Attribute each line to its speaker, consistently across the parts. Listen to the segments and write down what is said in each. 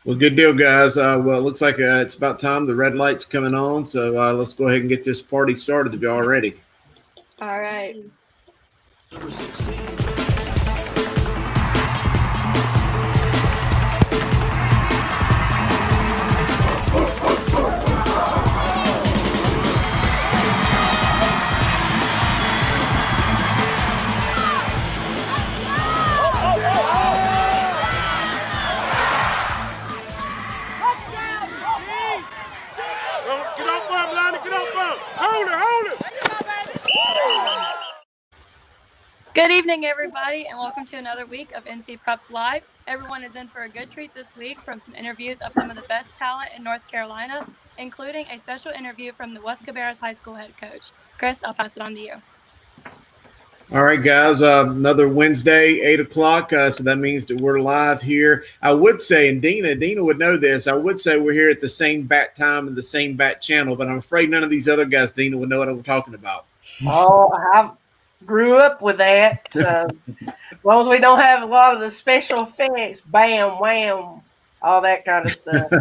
Speaker 1: Well, good deal, guys. Well, it looks like it's about time. The red light's coming on, so let's go ahead and get this party started if y'all are ready.
Speaker 2: All right.
Speaker 3: Number 16.
Speaker 4: Get off of him, Lonnie. Get off of him. Hold it.
Speaker 2: Good evening, everybody, and welcome to another week of NC Preps Live. Everyone is in for a good treat this week from some interviews of some of the best talent in North Carolina, including a special interview from the West Cabarrus High School head coach. Chris, I'll pass it on to you.
Speaker 1: All right, guys, another Wednesday, 8 o'clock, so that means that we're live here. I would say, and Dina would know this, I would say we're here at the same bat time and the same bat channel, but I'm afraid none of these other guys, Dina, would know what I'm talking about.
Speaker 5: Oh, I grew up with that, so as long as we don't have a lot of the special effects, bam, wham, all that kind of stuff.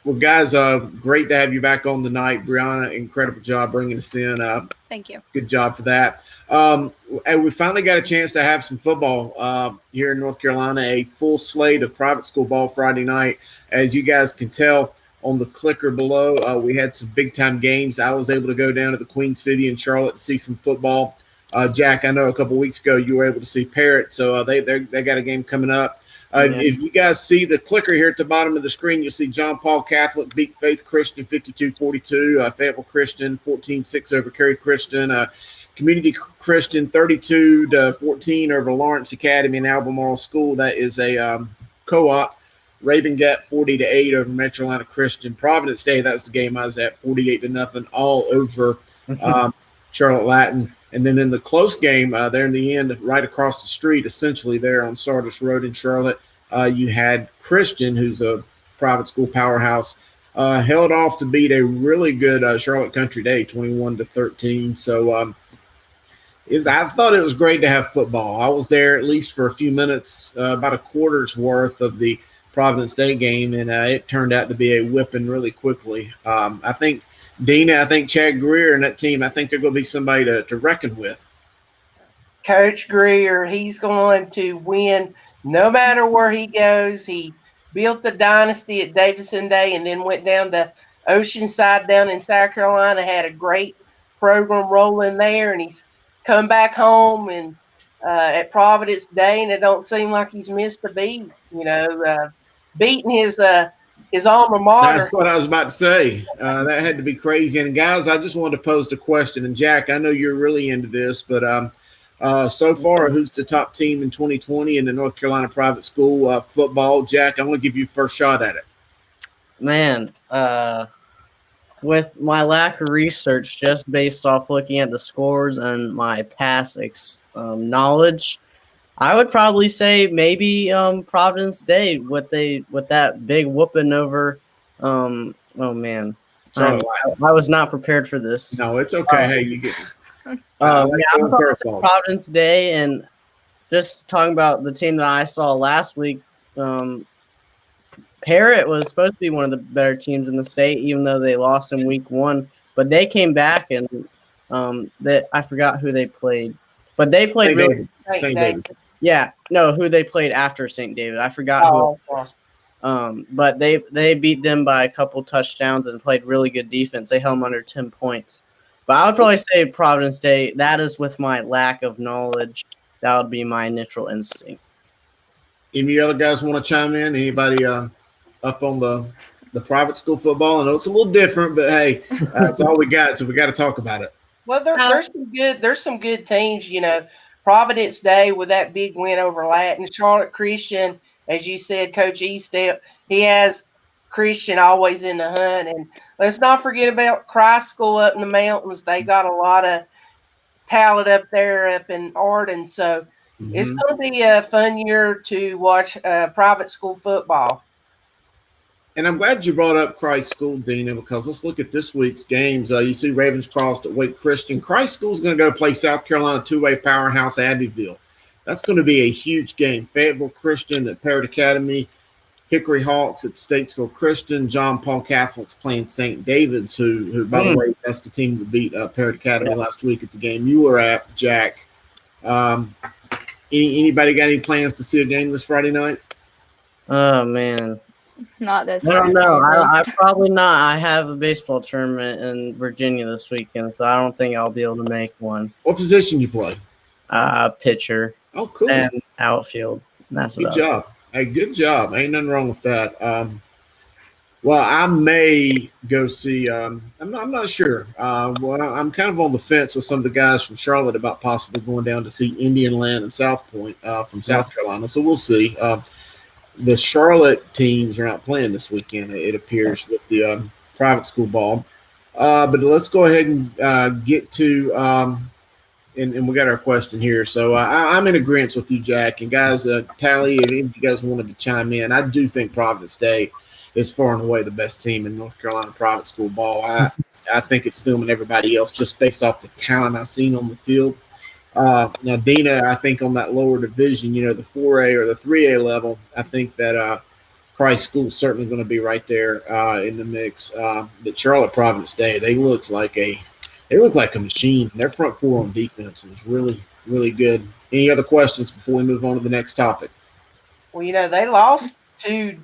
Speaker 1: Well, guys, great to have you back on tonight. Brianna, incredible job bringing us in.
Speaker 2: Thank you.
Speaker 1: Good job for that. And we finally got a chance to have some football here in North Carolina, a full slate of private school ball Friday night. As you guys can tell on the clicker below, we had some big-time games. I was able to go down to the Queen City in Charlotte and see some football. Jack, I know a couple weeks ago you were able to see Parrott, so they got a game coming up. If you guys see the clicker here at the bottom of the screen, you'll see John Paul Catholic beat Faith Christian 52-42, Fayetteville Christian 14-6 over Cary Christian, Community Christian 32-14 over Lawrence Academy and Albemarle School. That is a co-op. Raven Gap 40-8 over Metro Atlanta Christian. Providence Day, that's the game I was at, 48-0 all over Charlotte Latin. And then in the close game, there in the end, right across the street, essentially there on Sardis Road in Charlotte, you had Christian, who's a private school powerhouse, held off to beat a really good Charlotte Country Day, 21-13. So I thought it was great to have football. I was there at least for a few minutes, about a quarter's worth of the Providence Day game, and it turned out to be a whipping really quickly. I think Dina, Chad Greer and that team, I think they're going to be somebody to reckon with.
Speaker 5: Coach Greer, he's going to win no matter where he goes. He built the dynasty at Davidson Day and then went down to Oceanside down in South Carolina, had a great program rolling there, and he's come back home and at Providence Day, and it don't seem like he's missed a beat, beating his alma mater.
Speaker 1: That's what I was about to say. That had to be crazy. And guys, I just wanted to pose the question. And Jack, I know you're really into this, but so far, who's the top team in 2020 in the North Carolina private school football? Jack, I'm going to give you first shot at it.
Speaker 6: Man, with my lack of research, just based off looking at the scores and my past knowledge, I would probably say maybe Providence Day with that big whooping over. Oh man, I was not prepared for this.
Speaker 1: No, it's okay. Hey, you get.
Speaker 6: I'm probably say Providence Day, and just talking about the team that I saw last week. Parrott was supposed to be one of the better teams in the state, even though they lost in week 1. But they came back, and I forgot who they played, but they played really.
Speaker 5: St. David.
Speaker 6: Yeah, no, who they played after St. David. I forgot who it was. But they beat them by a couple touchdowns and played really good defense. They held them under 10 points. But I would probably say Providence Day. That is with my lack of knowledge. That would be my initial instinct.
Speaker 1: Any other guys want to chime in? Anybody up on the private school football? I know it's a little different, but hey, that's all we got, so we got to talk about it.
Speaker 5: Well, there's some good teams, Providence Day with that big win over Latin. Charlotte Christian, as you said, Coach Eastep, he has Christian always in the hunt. And let's not forget about Christ School up in the mountains. They got a lot of talent up there up in Arden. So it's going to be a fun year to watch private school football.
Speaker 1: And I'm glad you brought up Christ School, Dina, because let's look at this week's games. You see Ravenscross at Wake Christian. Christ School is going to go play South Carolina two-way powerhouse Abbeville. That's going to be a huge game. Fayetteville Christian at Parrott Academy, Hickory Hawks at Statesville Christian, John Paul Catholic's playing St. David's, who by the way, that's the team that beat Parrott Academy last week at the game you were at, Jack. Anybody got any plans to see a game this Friday night?
Speaker 6: Oh man,
Speaker 7: Not this.
Speaker 6: I don't
Speaker 7: Friday,
Speaker 6: know. I
Speaker 7: at least.
Speaker 6: probably not. I have a baseball tournament in Virginia this weekend, so I don't think I'll be able to make one.
Speaker 1: What position you play?
Speaker 6: Pitcher
Speaker 1: Oh, cool.
Speaker 6: and outfield. That's
Speaker 1: Good
Speaker 6: about
Speaker 1: job. Hey, good job. Ain't nothing wrong with that. Well, I may go see. I'm not sure. Well, I'm kind of on the fence with some of the guys from Charlotte about possibly going down to see Indian Land and South Point from South Carolina. So we'll see. The Charlotte teams are not playing this weekend, it appears, with the private school ball. But let's go ahead and get to and we got our question here. So I'm in agreement with you, Jack. And guys, Tally, if you guys wanted to chime in, I do think Providence Day is far and away the best team in North Carolina private school ball. I think it's them and everybody else just based off the talent I've seen on the field. Now, Dina, I think on that lower division, the 4A or the 3A level, I think that Christ School is certainly going to be right there in the mix. But Charlotte Providence Day, they look like a machine. Their front four on defense was really, really good. Any other questions before we move on to the next topic?
Speaker 5: Well, they lost to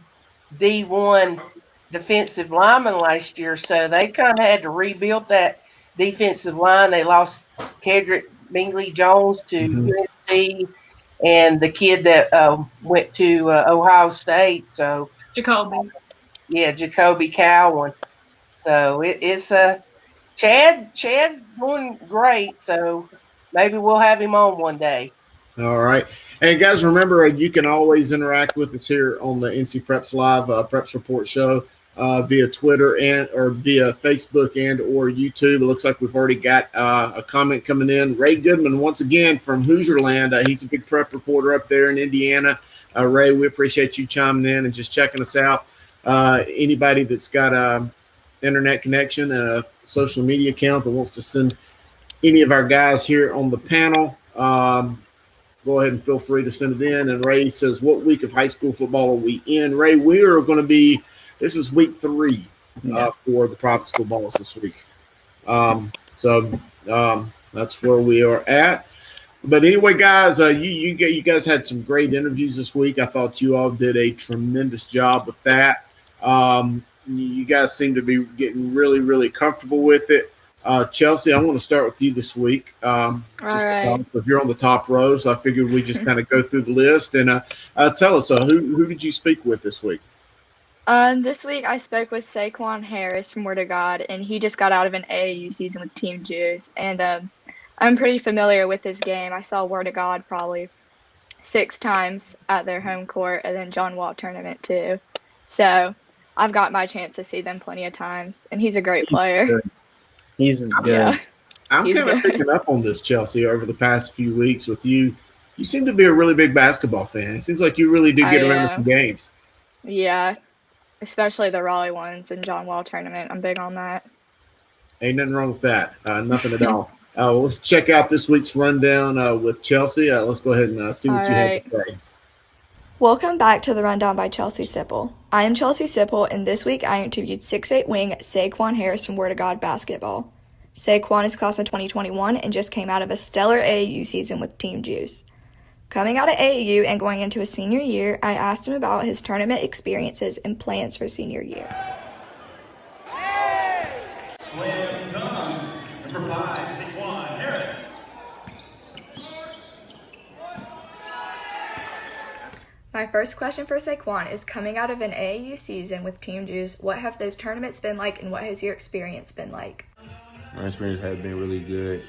Speaker 5: D1 defensive linemen last year, so they kind of had to rebuild that defensive line. They lost Kedrick Bingley Jones to UNC and the kid that went to Ohio State. So
Speaker 7: Jacoby.
Speaker 5: Yeah, Jacoby Cowan. So it's Chad's doing great. So maybe we'll have him on one day.
Speaker 1: All right. And guys, remember, you can always interact with us here on the NC Preps Live Preps Report show via Twitter or via Facebook and or YouTube. It looks like we've already got a comment coming in. Ray Goodman, once again, from Hoosierland. He's a big prep reporter up there in Indiana. Ray, we appreciate you chiming in and just checking us out. Anybody that's got a internet connection and a social media account that wants to send any of our guys here on the panel, go ahead and feel free to send it in. And Ray says, what week of high school football are we in? Ray, we are going to be – this is week 3 for the private school balls this week. So that's where we are at. But anyway, guys, you guys had some great interviews this week. I thought you all did a tremendous job with that. You guys seem to be getting really, really comfortable with it. Chelsea, I want to start with you this week.
Speaker 7: All right.
Speaker 1: If you're on the top row, so I figured we just kind of go through the list and tell us who did you speak with this week?
Speaker 7: This week I spoke with Saquon Harris from Word of God, and he just got out of an AAU season with Team Jews, and I'm pretty familiar with his game. I saw Word of God probably 6 times at their home court, and then John Wall tournament too. So I've got my chance to see them plenty of times, and he's a great player.
Speaker 6: He's good.
Speaker 7: Yeah.
Speaker 1: I'm kind of picking up on this, Chelsea, over the past few weeks with you. You seem to be a really big basketball fan. It seems like you really do get around to some games.
Speaker 7: Yeah, especially the Raleigh ones and John Wall tournament. I'm big on that.
Speaker 1: Ain't nothing wrong with that. Nothing at all. Well, let's check out this week's rundown with Chelsea. Let's go ahead and see what you have to say.
Speaker 2: Welcome back to the Rundown by Chelsea Sipple. I am Chelsea Sipple, and this week I interviewed 6'8" wing Saquon Harris from Word of God basketball. Saquon is class of 2021 and just came out of a stellar AAU season with Team Juice. Coming out of AAU and going into his senior year, I asked him about his tournament experiences and plans for senior year.
Speaker 8: Slam dunk, number 5, Saquon Harris.
Speaker 2: My first question for Saquon is, coming out of an AAU season with Team Juice, what have those tournaments been like and what has your experience been like?
Speaker 9: My experience has been really good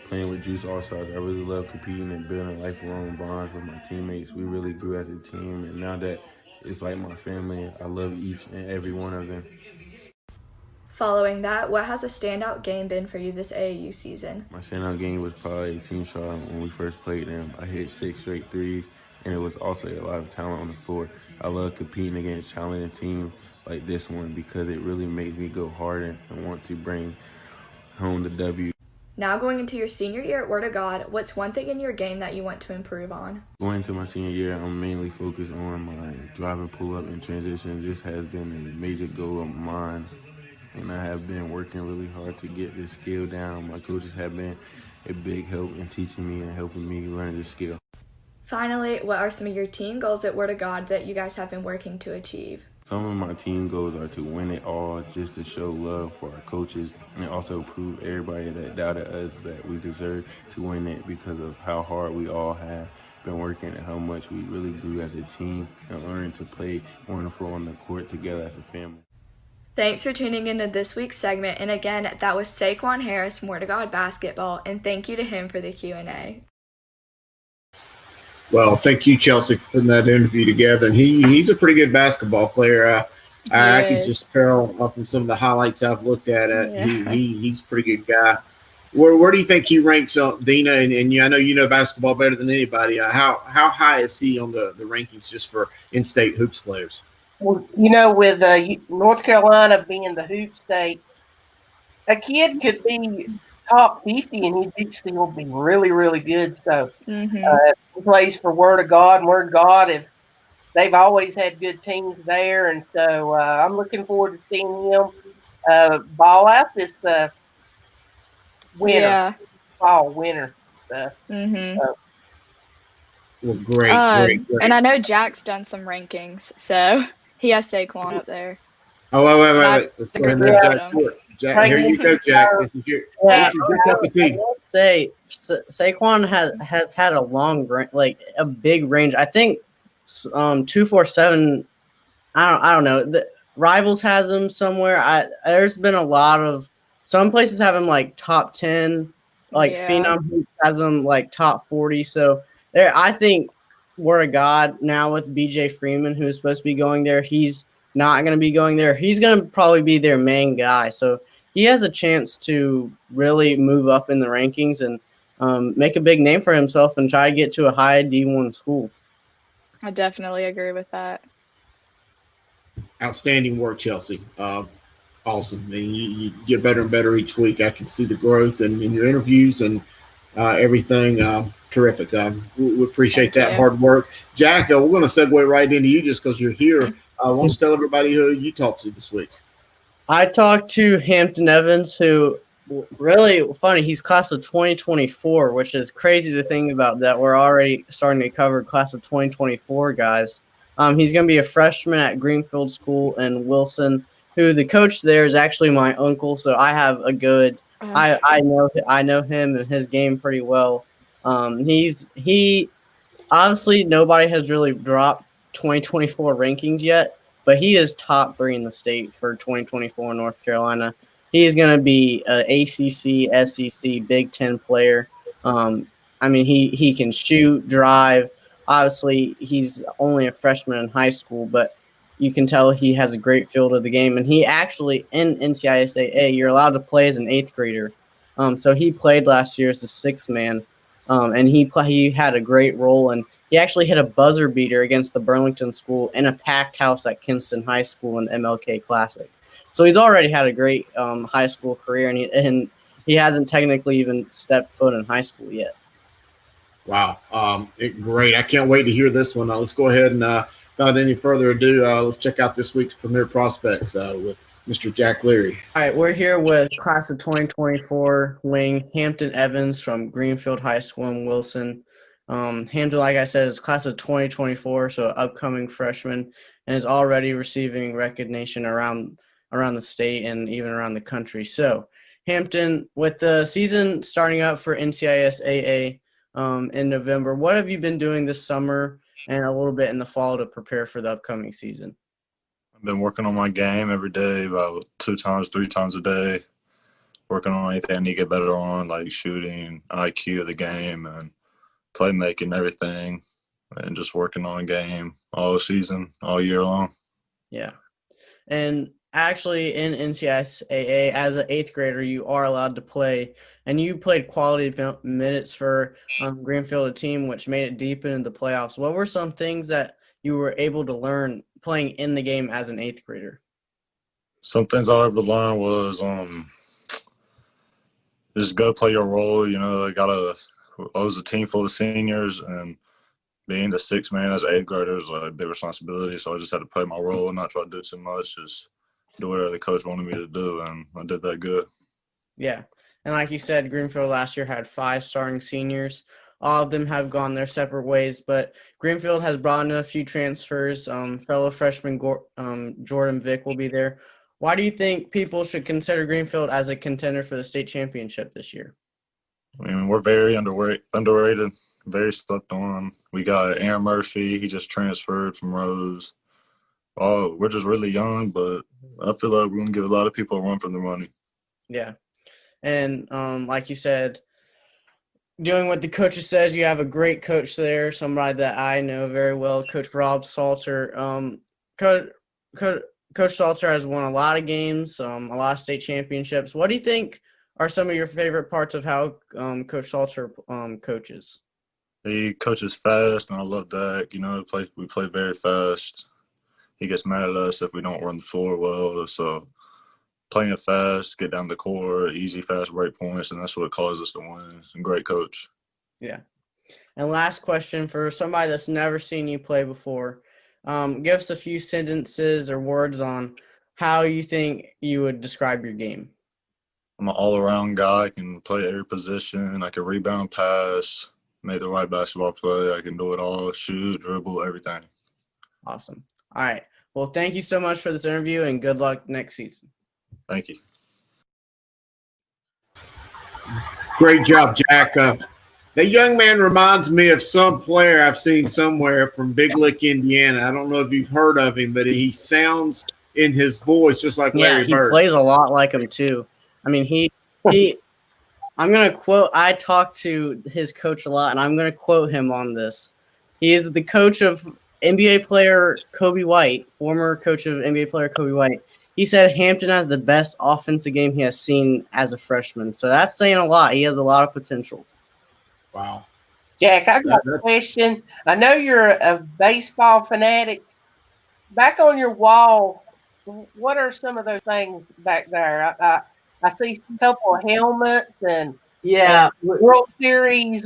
Speaker 9: playing with Juice All-Stars. I really love competing and building lifelong bonds with my teammates. We really grew as a team, and now that it's like my family, I love each and every one of them.
Speaker 2: Following that, what has a standout game been for you this AAU season?
Speaker 9: My standout game was probably Team Charlotte when we first played them. I hit 6 straight threes, and it was also a lot of talent on the floor. I love competing against challenging teams like this one because it really makes me go harder and want to bring home the W.
Speaker 10: Now going into your senior year at Word of God, what's one thing in your game that you want to improve on?
Speaker 9: Going into my senior year, I'm mainly focused on my driving pull-up and transition. This has been a major goal of mine, and I have been working really hard to get this skill down. My coaches have been a big help in teaching me and helping me learn this skill.
Speaker 10: Finally, what are some of your team goals at Word of God that you guys have been working to achieve?
Speaker 9: Some of my team goals are to win it all, just to show love for our coaches, and also prove everybody that doubted us that we deserve to win it because of how hard we all have been working and how much we really grew as a team and learned to play wonderful on the court together as a family.
Speaker 10: Thanks for tuning into this week's segment, and again, that was Saquon Harris from Word of God Basketball, and thank you to him for the Q&A.
Speaker 1: Well, thank you, Chelsea, for putting that interview together. And he's a pretty good basketball player. I could just tell from some of the highlights I've looked at. He's a pretty good guy. Where do you think he ranks, Dina? And I know you know basketball better than anybody. How high is he on the rankings just for in-state hoops players?
Speaker 5: Well, with North Carolina being the hoop state, a kid could be top 50 and he'd still be really, really good. So he plays for Word of God, and Word of God, if they've always had good teams there. And so I'm looking forward to seeing him ball out this fall winter stuff.
Speaker 1: Well, great.
Speaker 7: And I know Jack's done some rankings, so he has Saquon up there.
Speaker 1: Oh, wait. Let's go ahead and Jack to it. Jack, here you go, Jack. This is your cup of tea.
Speaker 6: Say Saquon has had a big range. I think 247. I don't know. The Rivals has him somewhere. There's been a lot of some places have him like top 10. Phenom Hoops has him like top 40. So I think Word of God now with BJ Freeman, who's supposed to be going there, he's not going to be going there. He's going to probably be their main guy. So he has a chance to really move up in the rankings and make a big name for himself and try to get to a high D1 school.
Speaker 7: I definitely agree with that.
Speaker 1: Outstanding work, Chelsea. Awesome. And you get better and better each week. I can see the growth in your interviews and everything. Terrific. We appreciate that hard work. Jack, we're going to segue right into you just because you're here. I want to tell everybody who you talked to this week.
Speaker 6: I talked to Hampton Evans, who really funny. He's class of 2024, which is crazy to think about that we're already starting to cover class of 2024 guys. He's going to be a freshman at Greenfield School in Wilson, who the coach there is actually my uncle. So I have a good I know him and his game pretty well. He obviously nobody has really dropped 2024 rankings yet, but he is top 3 in the state for 2024 in North Carolina. He is going to be an ACC, SEC, Big Ten player. He can shoot, drive. Obviously, he's only a freshman in high school, but you can tell he has a great feel of the game. And he actually, in NCISAA, you're allowed to play as an 8th grader. So he played last year as a 6th man. And he had a great role, and he actually hit a buzzer beater against the Burlington School in a packed house at Kinston High School in MLK Classic. So he's already had a great high school career, and he hasn't technically even stepped foot in high school yet.
Speaker 1: Wow, great! I can't wait to hear this one. Let's go ahead and, without any further ado, let's check out this week's Premier Prospects with Mr. Jack Leary.
Speaker 6: All right, we're here with class of 2024 wing Hampton Evans from Greenfield High School in Wilson. Hampton, like I said, is class of 2024, so upcoming freshman, and is already receiving recognition around the state and even around the country. So, Hampton, with the season starting up for NCISAA in November, what have you been doing this summer and a little bit in the fall to prepare for the upcoming season?
Speaker 11: I've been working on my game every day, about 3 times a day, working on anything I need to get better on, like shooting, IQ of the game, and playmaking, everything, and just working on a game all season, all year long.
Speaker 6: Yeah. And actually in NCISAA, as an 8th grader, you are allowed to play, and you played quality minutes for Greenfield, a team which made it deep into the playoffs. What were some things that you were able to learn playing in the game as an 8th grader?
Speaker 11: Some things I was able to learn was just go play your role. You know, I was a team full of seniors, and being the sixth man as an eighth grader was a big responsibility. So I just had to play my role and not try to do too much, just do whatever the coach wanted me to do, and I did that good.
Speaker 6: Yeah. And like you said, Greenfield last year had 5 starting seniors. All of them have gone their separate ways, but Greenfield has brought in a few transfers. Fellow freshman Jordan Vick will be there. Why do you think people should consider Greenfield as a contender for the state championship this year?
Speaker 11: I mean, we're very underrated, very slept on. We got Aaron Murphy. He just transferred from Rose. Oh, we're just really young, but I feel like we're going to give a lot of people a run for their money.
Speaker 6: Yeah. And like you said, doing what the coaches says, you have a great coach there, somebody that I know very well, Coach Rob Salter. Coach Salter has won a lot of games, a lot of state championships. What do you think are some of your favorite parts of how Coach Salter coaches?
Speaker 11: He coaches fast, and I love that. You know, we play very fast. He gets mad at us if we don't run the floor well. So playing fast, get down the court, easy, fast break points, and that's what causes us to win. He's a great coach.
Speaker 6: Yeah. And last question for somebody that's never seen you play before. Give us a few sentences or words on how you think you would describe your game.
Speaker 11: I'm an all-around guy. I can play every position. I can rebound, pass, make the right basketball play. I can do it all, shoot, dribble, everything.
Speaker 6: Awesome. All right. Well, thank you so much for this interview, and good luck next season.
Speaker 11: Thank you.
Speaker 1: Great job, Jack. That young man reminds me of some player I've seen somewhere from Big Lick, Indiana. I don't know if you've heard of him, but he sounds in his voice just like Larry Bird.
Speaker 6: Yeah, he plays a lot like him too. I mean, he I'm going to quote – I talked to his coach a lot, and I'm going to quote him on this. He is the coach of NBA player Kobe White, former coach of NBA player Kobe White. He said Hampton has the best offensive game he has seen as a freshman. So that's saying a lot. He has a lot of potential.
Speaker 1: Wow.
Speaker 5: Jack, I got a question. I know you're a baseball fanatic. Back on your wall, what are some of those things back there? I see a couple of helmets and World Series.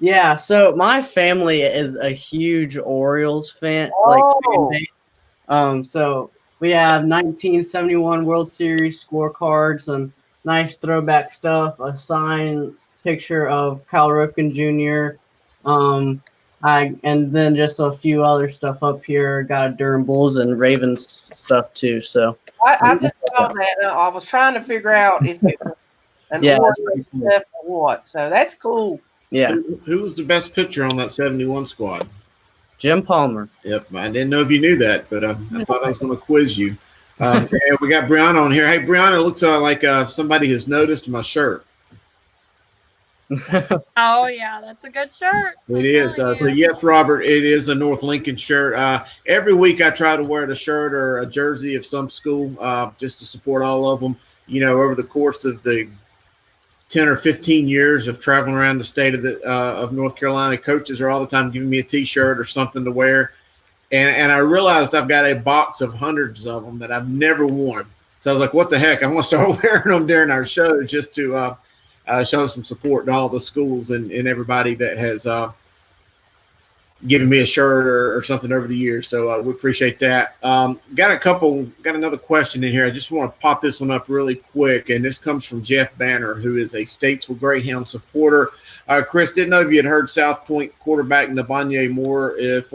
Speaker 6: Yeah, so my family is a huge Orioles fan, fan base. So we have 1971 World Series scorecards, some nice throwback stuff, a signed picture of Cal Ripken Jr., and then just a few other stuff up here. Got Durham Bulls and Ravens stuff too. So
Speaker 5: I just saw that. I was trying to figure out if it was an Orioles stuff or what. So that's cool.
Speaker 6: Yeah.
Speaker 1: Who was the best pitcher on that 71 squad?
Speaker 6: Jim Palmer.
Speaker 1: Yep. I didn't know if you knew that, but I thought I was going to quiz you. And we got Brianna on here. Hey, Brianna, it looks like somebody has noticed my shirt.
Speaker 2: Oh, yeah, that's a good shirt.
Speaker 1: It is. So, yes, Robert, it is a North Lincoln shirt. Every week I try to wear the shirt or a jersey of some school just to support all of them. You know, over the course of the 10 or 15 years of traveling around the state of North Carolina, coaches are all the time giving me a T-shirt or something to wear. And I realized I've got a box of hundreds of them that I've never worn. So I was like, what the heck? I'm going to start wearing them during our show just to show some support to all the schools and everybody that has given me a shirt or something over the years. So we appreciate that. Got another question in here. I just want to pop this one up really quick. And this comes from Jeff Banner, who is a Statesville Greyhound supporter. Chris, didn't know if you had heard South Point quarterback Nabanye Moore is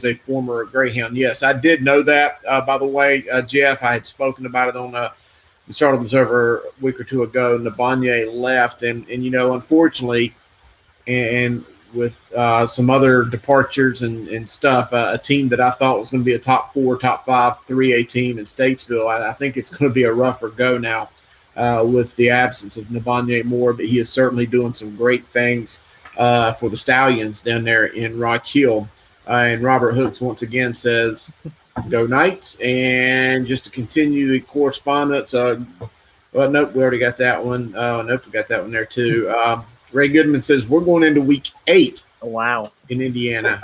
Speaker 1: a former Greyhound. Yes, I did know that. By the way, Jeff, I had spoken about it on the Charlotte Observer a week or two ago. Nabanye left, and you know, unfortunately, and with some other departures and stuff, a team that I thought was going to be a top 4, top 5, 3A team in Statesville, I think it's going to be a rougher go now with the absence of Nabanye Moore, but he is certainly doing some great things for the Stallions down there in Rock Hill. And Robert Hooks once again says, go Knights. And just to continue the correspondence, nope, we already got that one. Nope, we got that one there too. Ray Goodman says, we're going into week 8.
Speaker 6: Wow.
Speaker 1: In Indiana.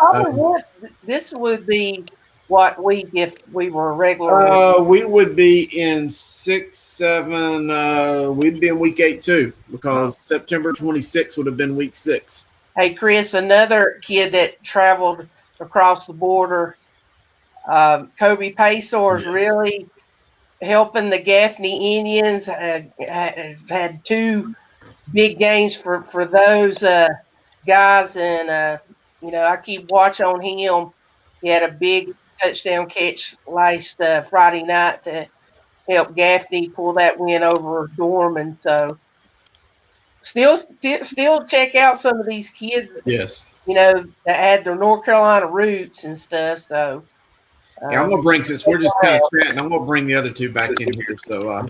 Speaker 5: This would be what week if we were a regular?
Speaker 1: We would be in 6, 7. We'd be in week 8 too, because September 26th would have been week 6.
Speaker 5: Hey, Chris, another kid that traveled across the border, Kobe Paysor's really helping the Gaffney Indians. Had 2 big games for those guys, and I keep watch on him. He had a big touchdown catch last Friday night to help Gaffney pull that win over Dorman. So still check out some of these kids.
Speaker 1: Yes.
Speaker 5: That had their North Carolina roots and stuff. So
Speaker 1: yeah, I'm gonna bring, since we're just kind of chatting, I'm gonna bring the other 2 back in here. So I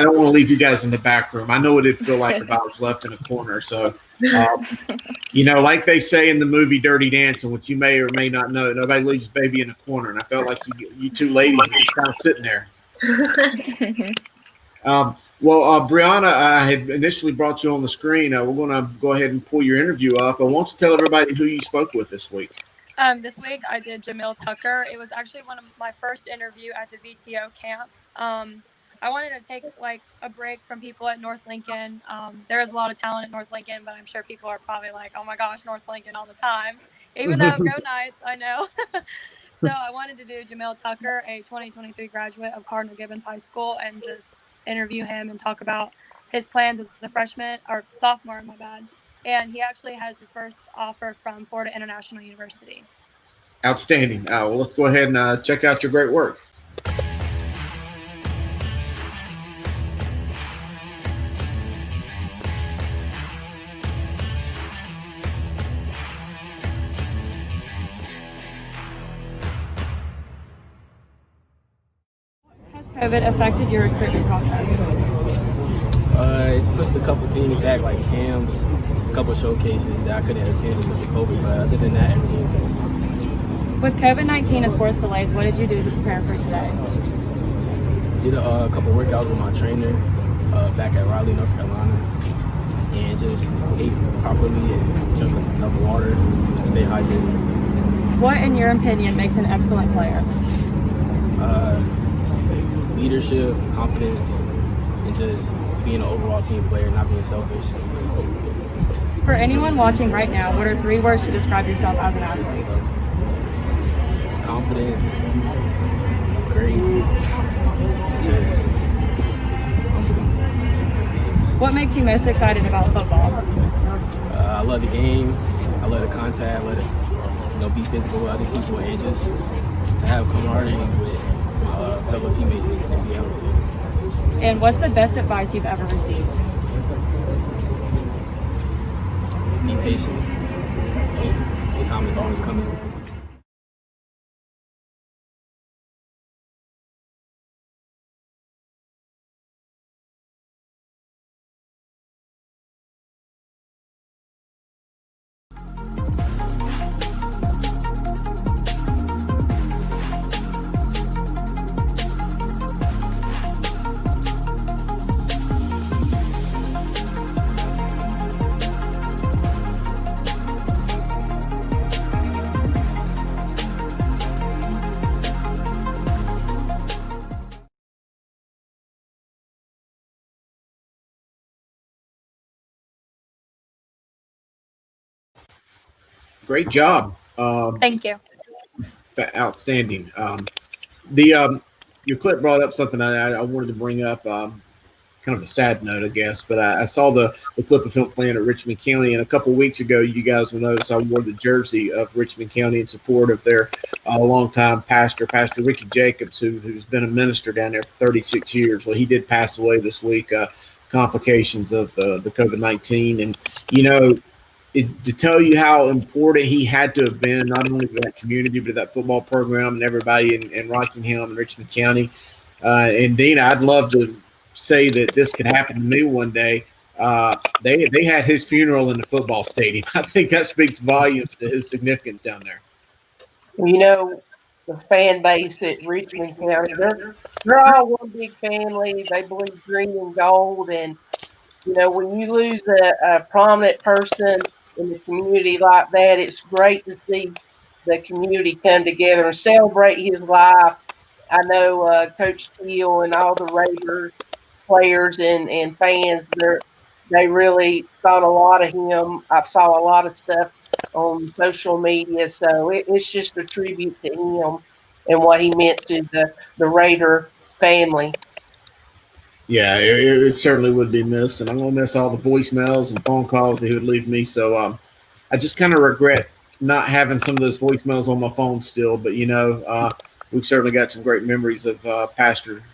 Speaker 1: don't want to leave you guys in the back room. I know what it'd feel like if I was left in a corner. So like they say in the movie Dirty Dancing, which you may or may not know, nobody leaves baby in a corner. And I felt like you 2 ladies were just kind of sitting there. Brianna, I had initially brought you on the screen. We're going to go ahead and pull your interview up. I want you to tell everybody who you spoke with this week.
Speaker 2: This week I did Jamil Tucker. It was actually one of my first interview at the VTO camp. I wanted to take a break from people at North Lincoln. There is a lot of talent at North Lincoln, but I'm sure people are probably like, oh my gosh, North Lincoln all the time, even though go Knights, I know. So I wanted to do Jamil Tucker, a 2023 graduate of Cardinal Gibbons High School, and just interview him and talk about his plans as a freshman or sophomore, my bad. And he actually has his first offer from Florida International University.
Speaker 1: Outstanding. Well, let's go ahead and check out your great work.
Speaker 2: COVID affected your recruitment process?
Speaker 12: It's pushed a couple things back, like camps, a couple showcases that I couldn't attend with the COVID, but other than that, everything good.
Speaker 2: With COVID-19 and sports delays, what did you do to prepare for today?
Speaker 12: Did a couple workouts with my trainer back at Raleigh, North Carolina, and just ate properly and drank enough water to stay hydrated.
Speaker 2: What, in your opinion, makes an excellent player?
Speaker 12: Leadership, confidence, and just being an overall team player, not being selfish.
Speaker 2: For anyone watching right now, what are 3 words to describe yourself as an athlete?
Speaker 12: Confident, great, just
Speaker 2: What makes you most excited about football?
Speaker 12: I love the game. I love the contact. I love to be physical with other people and just to have camaraderie with fellow teammates and be able to.
Speaker 2: And what's the best advice you've ever received?
Speaker 12: Be patient. Your time is always coming.
Speaker 1: Great job.
Speaker 2: Thank you.
Speaker 1: Outstanding. Your clip brought up something I wanted to bring up, kind of a sad note, I guess, but I saw the clip of him playing at Richmond County, and a couple of weeks ago, you guys will notice I wore the jersey of Richmond County in support of their longtime pastor, Pastor Ricky Jacobs, who's been a minister down there for 36 years. Well, he did pass away this week, complications of the COVID-19, and, to tell you how important he had to have been, not only to that community, but to that football program and everybody in Rockingham and Richmond County. And Dean, I'd love to say that this could happen to me one day. They had his funeral in the football stadium. I think that speaks volumes to his significance down there.
Speaker 5: The fan base at Richmond County, they're all one big family. They believe green and gold. And, when you lose a prominent person in the community like that, it's great to see the community come together and celebrate his life. I know Coach Teal and all the Raiders players and fans, they really thought a lot of him. I saw a lot of stuff on social media, so it's just a tribute to him and what he meant to the Raider family.
Speaker 1: Yeah, it certainly would be missed, and I'm going to miss all the voicemails and phone calls that he would leave me. So I just kind of regret not having some of those voicemails on my phone still. But, we've certainly got some great memories of Pastor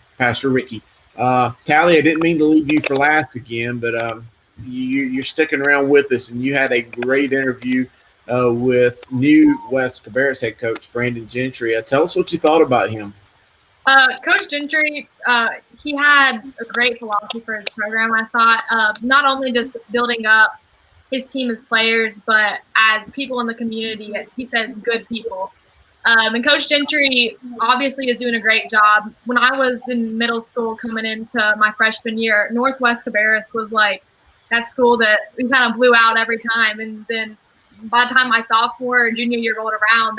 Speaker 1: Ricky. Tally, I didn't mean to leave you for last again, but you're sticking around with us, and you had a great interview with new West Cabarrus head coach Brandon Gentry. Tell us what you thought about him.
Speaker 13: Coach Gentry, he had a great philosophy for his program, I thought. Not only just building up his team as players, but as people in the community. He says good people. And Coach Gentry obviously is doing a great job. When I was in middle school coming into my freshman year, Northwest Cabarrus was like that school that we kind of blew out every time. And then by the time my sophomore or junior year rolled around,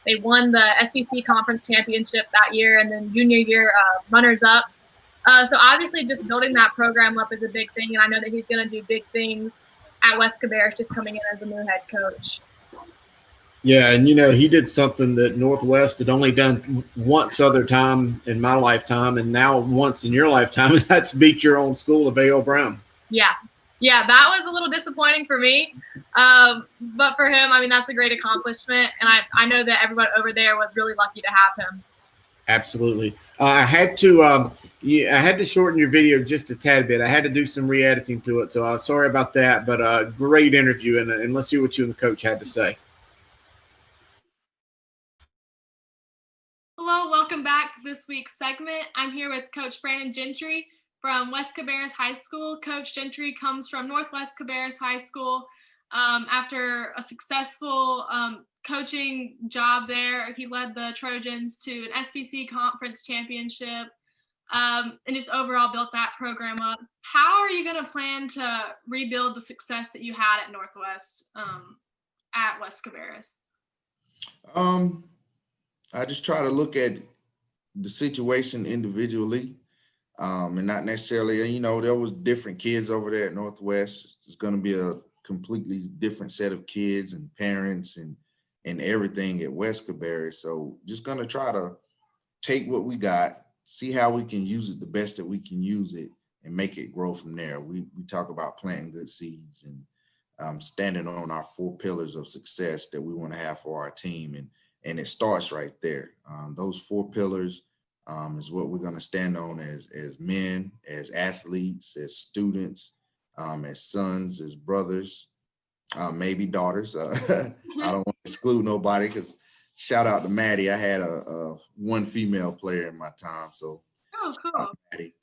Speaker 13: they won the SBC conference championship that year, and then junior year runners up. So obviously just building that program up is a big thing, and I know that he's going to do big things at West Cabarrus just coming in as a new head coach.
Speaker 1: Yeah, and he did something that Northwest had only done once other time in my lifetime, and now once in your lifetime, and that's beat your own school of A.O. Brown.
Speaker 13: Yeah, that was a little disappointing for me. But for him, I mean, that's a great accomplishment. And I know that everyone over there was really lucky to have him.
Speaker 1: Absolutely. I had to shorten your video just a tad bit. I had to do some re-editing to it. So sorry about that, but great interview. And let's hear what you and the coach had to say.
Speaker 13: Hello, welcome back to this week's segment. I'm here with Coach Brandon Gentry from West Cabarrus High School. Coach Gentry comes from Northwest Cabarrus High School. After a successful coaching job there, he led the Trojans to an SBC conference championship and just overall built that program up. How are you going to plan to rebuild the success that you had at Northwest at West Cabarrus?
Speaker 14: I just try to look at the situation individually. And not necessarily, there was different kids over there at Northwest. It's going to be a completely different set of kids and parents and everything at West Cabarrus. So just going to try to take what we got, see how we can use it the best that we can use it, and make it grow from there. We talk about planting good seeds and standing on our 4 pillars of success that we want to have for our team. And it starts right there. Those 4 pillars is what we're going to stand on as men, as athletes, as students, as sons, as brothers, maybe daughters. I don't want to exclude nobody, because shout out to Maddie. I had a one female player in my time. So,
Speaker 13: cool.
Speaker 14: Maddie.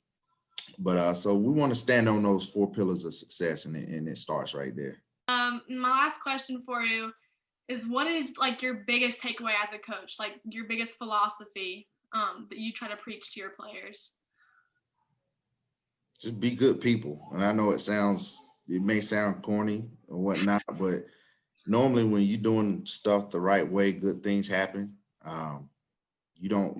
Speaker 14: But so we want to stand on those 4 pillars of success, and it starts right there.
Speaker 13: My last question for you is, what is like your biggest takeaway as a coach, like your biggest philosophy that you try to preach to your players?
Speaker 14: Just be good people. And I know it may sound corny or whatnot, but normally when you're doing stuff the right way, good things happen. You don't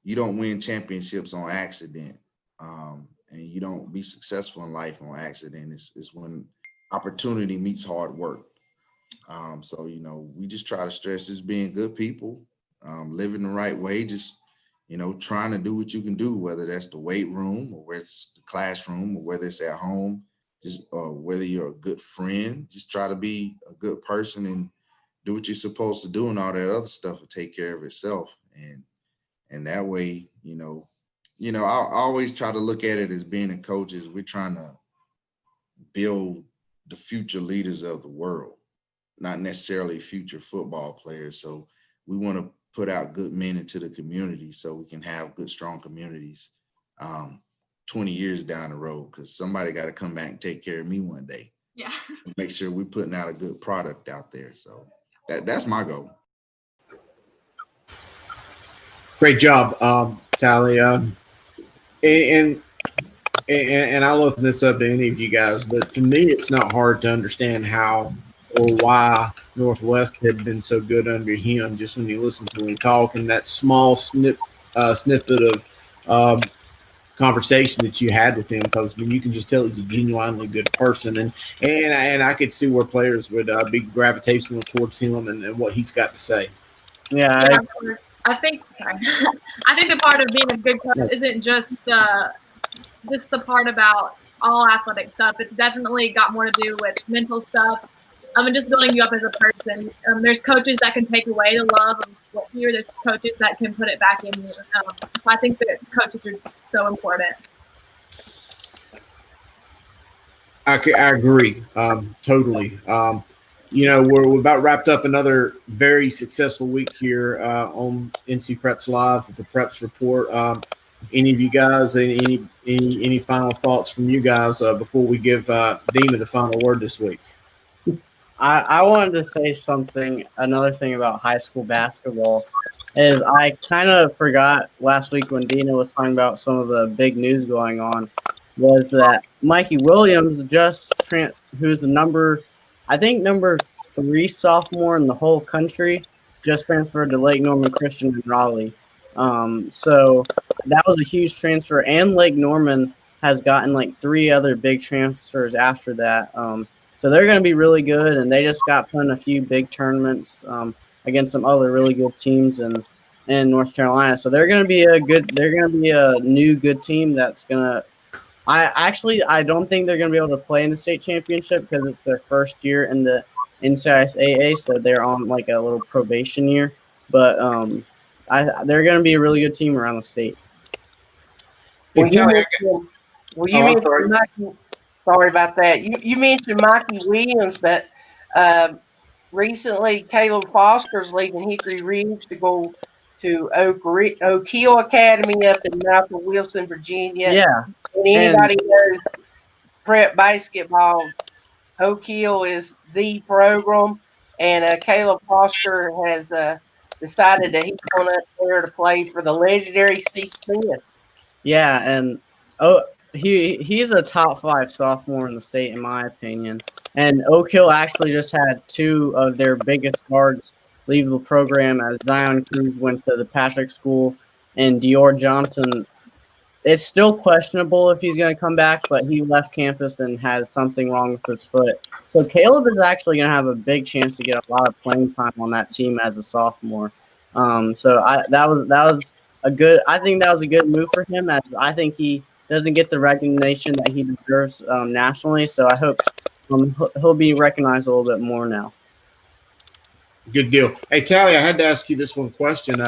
Speaker 14: win championships on accident. And you don't be successful in life on accident. It's when opportunity meets hard work. So, we just try to stress just being good people, living the right way, just, trying to do what you can do, whether that's the weight room or whether it's the classroom or whether it's at home, just whether you're a good friend, just try to be a good person and do what you're supposed to do, and all that other stuff will take care of itself. And that way, I always try to look at it as being a coach is we're trying to build the future leaders of the world, not necessarily future football players. So we want to put out good men into the community so we can have good, strong communities 20 years down the road, because somebody got to come back and take care of me one day.
Speaker 13: Yeah.
Speaker 14: Make sure we're putting out a good product out there. So that's my goal.
Speaker 1: Great job, Tally. And I'll open this up to any of you guys, but to me, it's not hard to understand how or why Northwest had been so good under him. Just when you listen to him talk and that small snippet of conversation that you had with him, because I mean, you can just tell he's a genuinely good person, and I could see where players would be gravitational towards him and what he's got to say.
Speaker 6: Yeah,
Speaker 13: of course. I think the part of being a good coach isn't just the part about all athletic stuff. It's definitely got more to do with mental stuff. And just building you up as a person. There's coaches that can take away the love of what here. There's coaches that can put it back in you. So I think that coaches are so important.
Speaker 1: I agree totally. We're about wrapped up another very successful week here on NC Preps Live with the Preps Report. Any of you guys, any final thoughts from you guys before we give Dina the final word this week?
Speaker 6: I wanted to say something. Another thing about high school basketball is I kind of forgot last week when Dina was talking about some of the big news going on, was that Mikey Williams who's the number 3 sophomore in the whole country, just transferred to Lake Norman Christian in Raleigh. So that was a huge transfer, and Lake Norman has gotten like 3 other big transfers after that. So they're going to be really good, and they just got put in a few big tournaments against some other really good teams in North Carolina. So they're going to be a new good team that's going to. I don't think they're going to be able to play in the state championship because it's their first year in the NCISAA, so they're on like a little probation year. But they're going to be a really good team around the state.
Speaker 5: Sorry about that. You mentioned Mikey Williams, but recently Caleb Foster's leaving Hickory Ridge to go to Oak Hill Academy up in Malcolm Wilson, Virginia.
Speaker 6: Yeah.
Speaker 5: And anybody knows prep basketball, Oak Hill is the program, and Caleb Foster has decided that he's going up there to play for the legendary Steve Smith.
Speaker 6: Yeah, and he's a top 5 sophomore in the state, in my opinion. And Oak Hill actually just had 2 of their biggest guards leave the program, as Zion Cruz went to the Patrick School, and Dior Johnson. It's still questionable if he's going to come back, but he left campus and has something wrong with his foot. So Caleb is actually going to have a big chance to get a lot of playing time on that team as a sophomore. So that was a good. I think that was a good move for him, as I think he doesn't get the recognition that he deserves nationally. So I hope he'll be recognized a little bit more now.
Speaker 1: Good deal. Hey, Tally, I had to ask you this one question.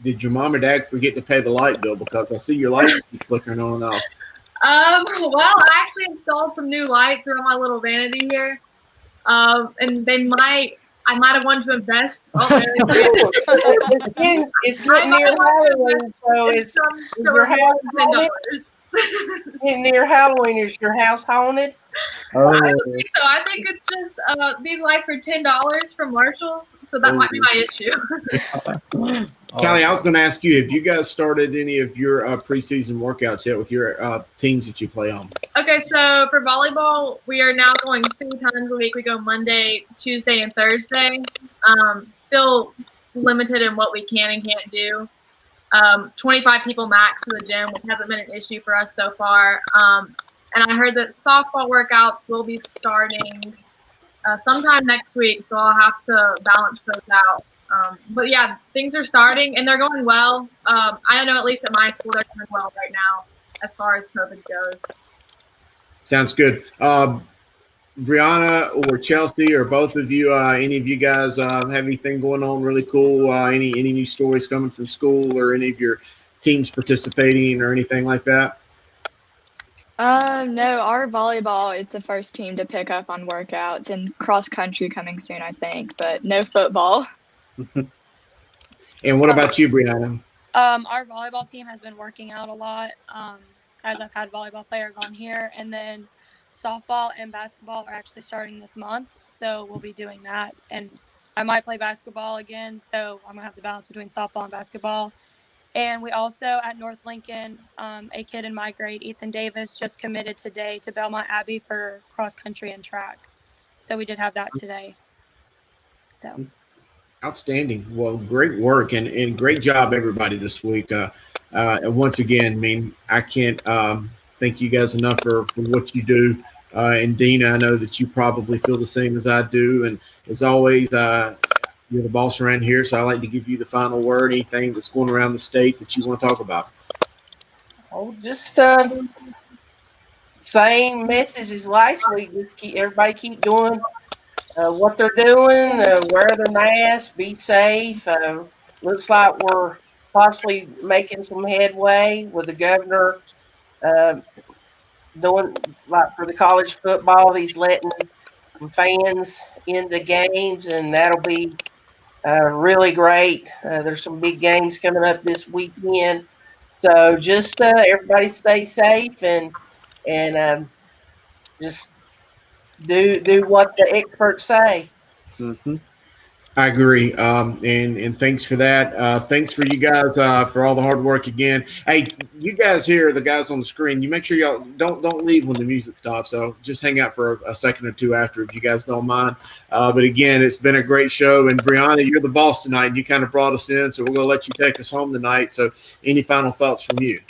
Speaker 1: Did your mom or dad forget to pay the light bill? Because I see your lights keep flickering on and off.
Speaker 13: Well, I actually installed some new lights around my little vanity here. And I might have wanted to invest.
Speaker 5: It's getting near Halloween, so is your house haunted? Near Halloween, is your house haunted?
Speaker 6: Oh.
Speaker 13: I don't think so. I think it's just these lights for $10 from Marshalls, so that might be my issue.
Speaker 1: Tally, I was going to ask you, have you guys started any of your preseason workouts yet with your teams that you play on?
Speaker 13: Okay, so for volleyball, we are now going 3 times a week. We go Monday, Tuesday, and Thursday. Still limited in what we can and can't do. 25 people max for the gym, which hasn't been an issue for us so far. And I heard that softball workouts will be starting sometime next week, so I'll have to balance those out. But yeah, things are starting and they're going well. I know at least at my school they're going well right now as far as COVID goes.
Speaker 1: Sounds good. Brianna or Chelsea or both of you, any of you guys have anything going on really cool? Any new stories coming from school or any of your teams participating or anything like that?
Speaker 7: No, our volleyball is the first team to pick up on workouts, and cross country coming soon, I think, but no football.
Speaker 1: And what about you, Brianna?
Speaker 2: Our volleyball team has been working out a lot, as I've had volleyball players on here, and then softball and basketball are actually starting this month, so we'll be doing that. And I might play basketball again, so I'm gonna have to balance between softball and basketball. And we also at North Lincoln, a kid in my grade, Ethan Davis, just committed today to Belmont Abbey for cross country and track. So we did have that today. So
Speaker 1: Outstanding. Well, great work and great job, everybody, this week. Once again, I mean, I can't thank you guys enough for what you do. And Dina, I know that you probably feel the same as I do. And as always, you're the boss around here, so I like to give you the final word. Anything that's going around the state that you want to talk about?
Speaker 5: Oh, just same message as last week. Just everybody keep doing what they're doing. Wear their masks. Be safe. Looks like we're possibly making some headway with the governor doing like for the college football. He's letting some fans into games, and that'll be really great. There's some big games coming up this weekend, so just everybody stay safe and just do what the experts say.
Speaker 1: Mm-hmm. I agree. And thanks for that. Thanks for you guys for all the hard work again. Hey, you guys here, the guys on the screen, you make sure y'all don't leave when the music stops. So just hang out for a second or two after if you guys don't mind. But again, it's been a great show. And Brianna, you're the boss tonight. You kind of brought us in, so we're going to let you take us home tonight. So any final thoughts from you?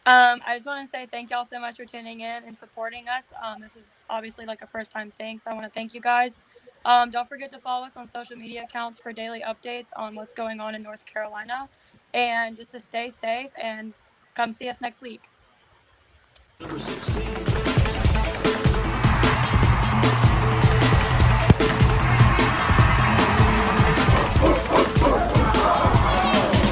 Speaker 2: I just want to say thank y'all so much for tuning in and supporting us. This is obviously like a first-time thing, so I want to thank you guys. Don't forget to follow us on social media accounts for daily updates on what's going on in North Carolina, and just to stay safe and come see us next week.
Speaker 3: Number 16.